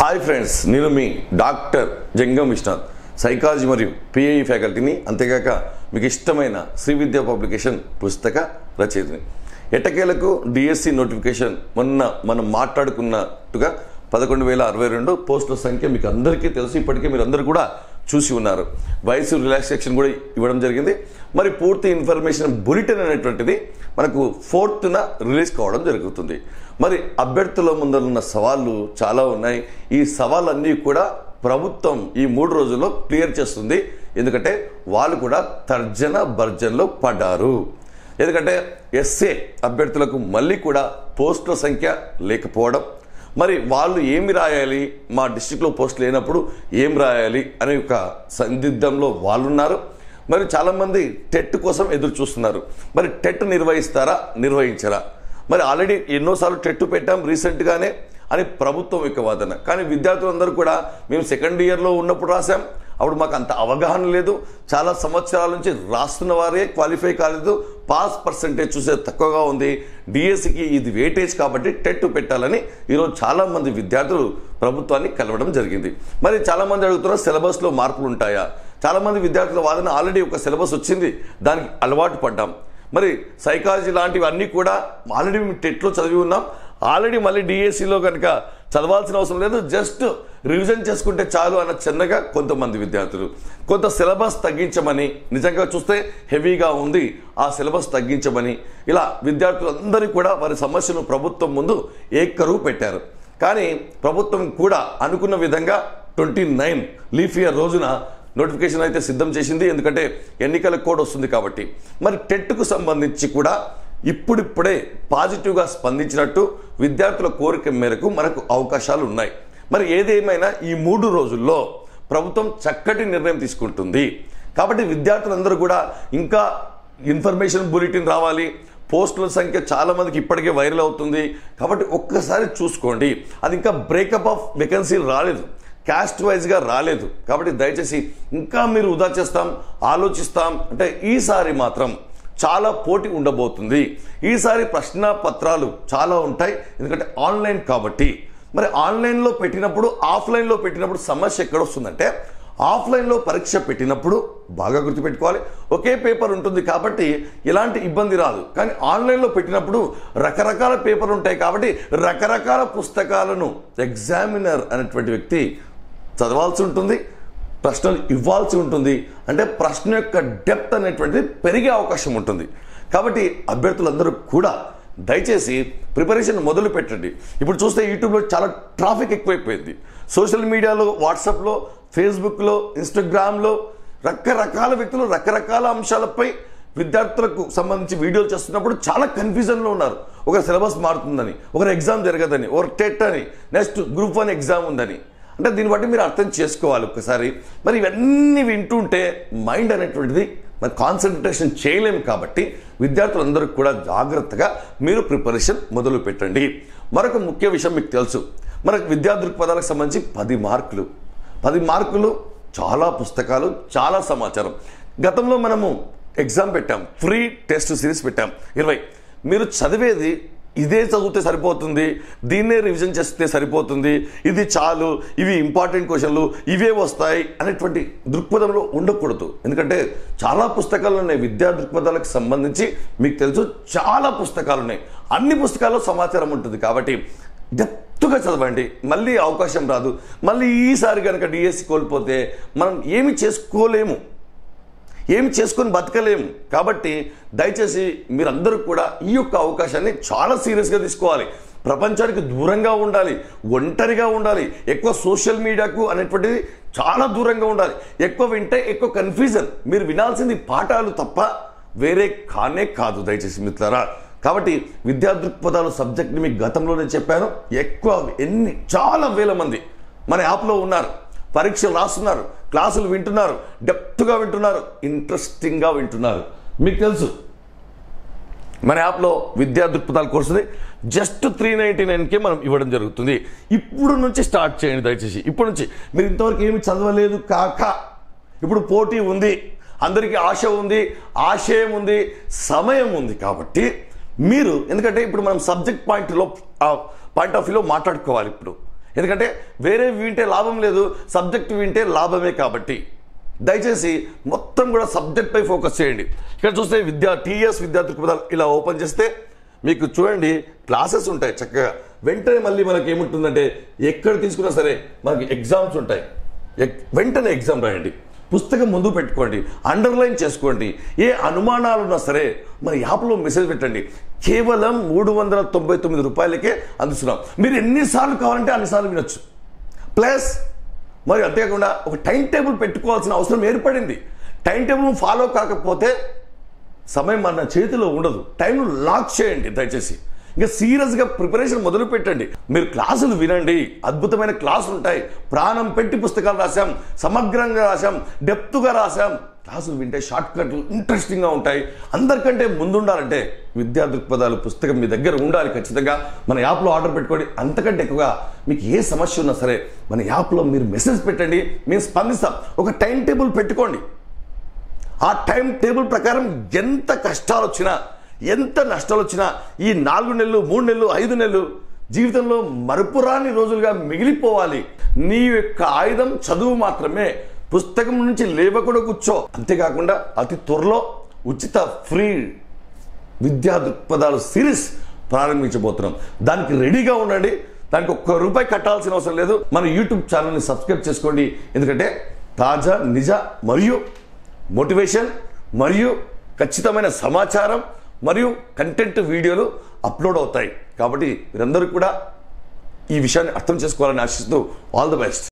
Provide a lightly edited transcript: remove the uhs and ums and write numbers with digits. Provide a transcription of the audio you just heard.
Hi friends, నేను మీ doctor జంగం Vishwanath, psychology మరియు PIE ఫ్యాకల్టీని, అంతేగాక మీకు ఇష్టమైన శ్రీ విద్యా పబ్లికేషన్ పుస్తక రచయితని. ఎట్టకేలకు డిఎస్సి నోటిఫికేషన్ మొన్న మనం మాట్లాడుకున్నట్టుగా 11,062 పోస్టుల సంఖ్య మీకు అందరికీ తెలుసు. ఇప్పటికే మీరు అందరూ కూడా చూసి ఉన్నారు. వయసు రిలాక్సేషన్ కూడా ఇవ్వడం జరిగింది. మరి పూర్తి ఇన్ఫర్మేషన్ బులెటిన్ అనేటువంటిది మనకు 4th రిలీజ్ కావడం జరుగుతుంది. మరి అభ్యర్థుల ముందరున్న సవాళ్ళు చాలా ఉన్నాయి. ఈ సవాళ్ళన్నీ కూడా ప్రభుత్వం ఈ 3 రోజుల్లో క్లియర్ చేస్తుంది. ఎందుకంటే వాళ్ళు కూడా తర్జన భర్జనలో పడ్డారు. ఎందుకంటే ఎస్ఏ అభ్యర్థులకు మళ్ళీ కూడా పోస్టుల సంఖ్య లేకపోవడం, మరి వాళ్ళు ఏమి రాయాలి, మా డిస్టిక్లో పోస్ట్ లేనప్పుడు ఏం రాయాలి అనే ఒక సందిగ్ధంలో వాళ్ళు ఉన్నారు. మరి చాలామంది టెట్ కోసం ఎదురు చూస్తున్నారు. మరి టెట్ నిర్వహిస్తారా, నిర్వహించరా? మరి ఆల్రెడీ ఎన్నోసార్లు టెట్ పెట్టాం రీసెంట్గానే అని ప్రభుత్వం యొక్క వాదన. కానీ విద్యార్థులందరూ కూడా మేము సెకండ్ ఇయర్లో ఉన్నప్పుడు రాసాం, అప్పుడు మాకు అంత అవగాహన లేదు, చాలా సంవత్సరాల నుంచి రాస్తున్న వారే క్వాలిఫై కాలేదు, పాస్ పర్సంటేజ్ చూసే తక్కువగా ఉంది, డిఎస్సికి ఇది వెయిటేజ్ కాబట్టి టెట్ పెట్టాలని ఈరోజు చాలామంది విద్యార్థులు ప్రభుత్వాన్ని కలవడం జరిగింది. మరి చాలామంది అడుగుతున్నారు, సిలబస్లో మార్పులు ఉంటాయా? చాలామంది విద్యార్థుల వాదన ఆల్రెడీ ఒక సిలబస్ వచ్చింది, దానికి అలవాటు పడ్డాం. మరి సైకాలజీ లాంటివి అన్నీ కూడా ఆల్రెడీ మేము టెట్లో చదివి ఉన్నాం, ఆల్రెడీ మళ్ళీ డిఎస్సిలో కనుక చదవాల్సిన అవసరం లేదు, జస్ట్ రివిజన్ చేసుకుంటే చాలు అన్న చిన్నగా కొంతమంది విద్యార్థులు. కొంత సిలబస్ తగ్గించమని, నిజంగా చూస్తే హెవీగా ఉంది, ఆ సిలబస్ తగ్గించమని ఇలా విద్యార్థులందరూ కూడా వారి సమస్యను ప్రభుత్వం ముందు ఏకరువు పెట్టారు. కానీ ప్రభుత్వం కూడా అనుకున్న విధంగా 29 లీఫ్ ఇయర్ రోజున నోటిఫికేషన్ అయితే సిద్ధం చేసింది. ఎందుకంటే ఎన్నికల కోడ్ వస్తుంది కాబట్టి. మరి టెట్కు సంబంధించి కూడా ఇప్పుడిప్పుడే పాజిటివ్గా స్పందించినట్టు విద్యార్థుల కోరిక మేరకు మనకు అవకాశాలు ఉన్నాయి. మరి ఏదేమైనా ఈ 3 రోజుల్లో ప్రభుత్వం చక్కటి నిర్ణయం తీసుకుంటుంది. కాబట్టి విద్యార్థులందరూ కూడా ఇంకా ఇన్ఫర్మేషన్ బులెటిన్ రావాలి. పోస్టుల సంఖ్య చాలా మందికి ఇప్పటికే వైరల్ అవుతుంది కాబట్టి ఒక్కసారి చూసుకోండి. అది ఇంకా బ్రేకప్ ఆఫ్ వేకెన్సీలు రాలేదు, క్యాస్ట్ వైజ్గా రాలేదు. కాబట్టి దయచేసి ఇంకా మీరు వృధా చేస్తాం, ఆలోచిస్తాం అంటే ఈసారి మాత్రం చాలా పోటీ ఉండబోతుంది. ఈసారి ప్రశ్నపత్రాలు చాలా ఉంటాయి, ఎందుకంటే ఆన్లైన్ కాబట్టి. మరి ఆన్లైన్లో పెట్టినప్పుడు, ఆఫ్లైన్లో పెట్టినప్పుడు సమస్య ఎక్కడ వస్తుందంటే, ఆఫ్లైన్లో పరీక్ష పెట్టినప్పుడు బాగా గుర్తుపెట్టుకోవాలి, ఒకే పేపర్ ఉంటుంది కాబట్టి ఎలాంటి ఇబ్బంది రాదు. కానీ ఆన్లైన్లో పెట్టినప్పుడు రకరకాల పేపర్లు ఉంటాయి కాబట్టి రకరకాల పుస్తకాలను ఎగ్జామినర్ అనేటువంటి వ్యక్తి చదవాల్సి ఉంటుంది, ప్రశ్నలు ఇవ్వాల్సి ఉంటుంది. అంటే ప్రశ్న యొక్క డెప్త్ అనేటువంటిది పెరిగే అవకాశం ఉంటుంది. కాబట్టి అభ్యర్థులందరూ కూడా దయచేసి ప్రిపరేషన్ మొదలు పెట్టండి. ఇప్పుడు చూస్తే యూట్యూబ్లో చాలా ట్రాఫిక్ ఎక్కువైపోయింది. సోషల్ మీడియాలో, వాట్సాప్లో, ఫేస్బుక్లో, ఇన్స్టాగ్రామ్లో రకరకాల వ్యక్తులు రకరకాల అంశాలపై విద్యార్థులకు సంబంధించి వీడియోలు చేస్తున్నప్పుడు చాలా కన్ఫ్యూజన్లో ఉన్నారు. ఒక సిలబస్ మారుతుందని, ఒకరు ఎగ్జామ్ జరగదని, ఒకరు టెట్ అని, నెక్స్ట్ గ్రూప్ 1 ఎగ్జామ్ ఉందని. అంటే దీన్ని బట్టి మీరు అర్థం చేసుకోవాలి ఒకసారి. మరి ఇవన్నీ వింటుంటే మైండ్ అనేటువంటిది మరి కాన్సన్ట్రేషన్ చేయలేము. కాబట్టి విద్యార్థులందరికీ కూడా జాగ్రత్తగా మీరు ప్రిపరేషన్ మొదలు పెట్టండి. మరొక ముఖ్య విషయం మీకు తెలుసు, మనకు విద్యా దృక్పథాలకు సంబంధించి 10 మార్కులు, చాలా పుస్తకాలు, చాలా సమాచారం. గతంలో మనము ఎగ్జామ్ పెట్టాం, ఫ్రీ టెస్ట్ సిరీస్ పెట్టాం 20. మీరు చదివేది ఇదే చదివితే సరిపోతుంది, దీన్నే రివిజన్ చేస్తే సరిపోతుంది, ఇది చాలు, ఇవి ఇంపార్టెంట్ క్వశ్చన్లు, ఇవే వస్తాయి అనేటువంటి దృక్పథంలో ఉండకూడదు. ఎందుకంటే చాలా పుస్తకాలు ఉన్నాయి విద్యా దృక్పథాలకు సంబంధించి. మీకు తెలుసు చాలా పుస్తకాలు ఉన్నాయి, అన్ని పుస్తకాల్లో సమాచారం ఉంటుంది. కాబట్టి డెప్త్గా చదవండి, మళ్ళీ అవకాశం రాదు. మళ్ళీ ఈసారి కనుక డిఎస్సి కోల్పోతే మనం ఏమి చేసుకోలేము, ఏమి చేసుకొని బతకలేము. కాబట్టి దయచేసి మీరందరూ కూడా ఈ యొక్క అవకాశాన్ని చాలా సీరియస్గా తీసుకోవాలి. ప్రపంచానికి దూరంగా ఉండాలి, ఒంటరిగా ఉండాలి, ఎక్కువ సోషల్ మీడియాకు అనేటువంటిది చాలా దూరంగా ఉండాలి. ఎక్కువ వింటే ఎక్కువ కన్ఫ్యూజన్. మీరు వినాల్సింది పాఠాలు తప్ప వేరే కానే కాదు దయచేసి మిత్రులారా. కాబట్టి విద్యా దృక్పథాలు సబ్జెక్ట్ని మీకు గతంలోనే చెప్పాను. చాలా వేల మంది మన యాప్లో ఉన్నారు, పరీక్షలు రాస్తున్నారు, క్లాసులు వింటున్నారు, డెప్త్గా వింటున్నారు, ఇంట్రెస్టింగ్గా వింటున్నారు. మీకు తెలుసు మన యాప్లో విద్యా దృక్పథాల కోర్సుని జస్ట్ 399కే మనం ఇవ్వడం జరుగుతుంది. ఇప్పుడు నుంచి స్టార్ట్ చేయండి దయచేసి. ఇప్పుడు నుంచి మీరు ఇంతవరకు ఏమి చదవలేదు కాక ఇప్పుడు పోటీ ఉంది, అందరికీ ఆశ ఉంది, ఆశయం ఉంది, సమయం ఉంది. కాబట్టి మీరు, ఎందుకంటే ఇప్పుడు మనం సబ్జెక్ట్ పాయింట్ ఆఫ్ వ్యూలో మాట్లాడుకోవాలి. ఇప్పుడు ఎందుకంటే వేరే వింటే లాభం లేదు, సబ్జెక్ట్ వింటే లాభమే. కాబట్టి దయచేసి మొత్తం కూడా సబ్జెక్ట్పై ఫోకస్ చేయండి. ఇక్కడ చూస్తే టీఎస్ విద్యా దృక్పథాలు ఇలా ఓపెన్ చేస్తే మీకు చూడండి క్లాసెస్ ఉంటాయి చక్కగా. వెంటనే మళ్ళీ మనకి ఏముంటుందంటే ఎక్కడ తీసుకున్నా సరే మనకి ఎగ్జామ్స్ ఉంటాయి. వెంటనే ఎగ్జామ్ రాయండి, పుస్తకం ముందు పెట్టుకోండి, అండర్లైన్ చేసుకోండి. ఏ అనుమానాలు ఉన్నా సరే మన యాప్లో మెసేజ్ పెట్టండి. కేవలం 399 రూపాయలకే అందిస్తున్నాం. మీరు ఎన్నిసార్లు కావాలంటే అన్నిసార్లు వినొచ్చు. ప్లస్ మరి అంతేకాకుండా ఒక టైం టేబుల్ పెట్టుకోవాల్సిన అవసరం ఏర్పడింది. టైం టేబుల్ ఫాలో కాకపోతే సమయం మన చేతిలో ఉండదు. టైంను లాక్ చేయండి దయచేసి. ఇంకా సీరియస్గా ప్రిపరేషన్ మొదలు పెట్టండి. మీరు క్లాసులు వినండి, అద్భుతమైన క్లాసులు ఉంటాయి. ప్రాణం పెట్టి పుస్తకాలు రాసాం, సమగ్రంగా రాసాం, డెప్త్గా రాసాం. క్లాసులు వింటే షార్ట్ కట్లు ఇంట్రెస్టింగ్గా ఉంటాయి. అందరికంటే ముందుండాలంటే విద్యా దృక్పథాలు పుస్తకం మీ దగ్గర ఉండాలి. ఖచ్చితంగా మన యాప్లో ఆర్డర్ పెట్టుకోండి. అంతకంటే ఎక్కువగా మీకు ఏ సమస్య ఉన్నా సరే మన యాప్లో మీరు మెసేజ్ పెట్టండి, మేము స్పందిస్తాం. ఒక టైం టేబుల్ పెట్టుకోండి. ఆ టైం టేబుల్ ప్రకారం ఎంత కష్టాలు వచ్చినా, ఎంత నష్టాలు వచ్చినా ఈ 4 నెలలు, 3 నెలలు, 5 నెలలు జీవితంలో మరుపురాని రోజులుగా మిగిలిపోవాలి. నీ యొక్క ఆయుధం చదువు మాత్రమే. పుస్తకం నుంచి లేవకుండా కూర్చో. అంతేకాకుండా అతి త్వరలో ఉచిత ఫ్రీ విద్యా దృక్పథాలు సిరీస్ ప్రారంభించబోతున్నాం. దానికి రెడీగా ఉండండి. దానికి ₹1 కట్టాల్సిన అవసరం లేదు. మన యూట్యూబ్ ఛానల్ని సబ్స్క్రైబ్ చేసుకోండి. ఎందుకంటే తాజా, నిజ మరియు మోటివేషన్ మరియు ఖచ్చితమైన సమాచారం మరియు కంటెంట్ వీడియోలు అప్లోడ్ అవుతాయి. కాబట్టి మీరందరూ కూడా ఈ విషయాన్ని అర్థం చేసుకోవాలని ఆశిస్తూ ఆల్ ది బెస్ట్.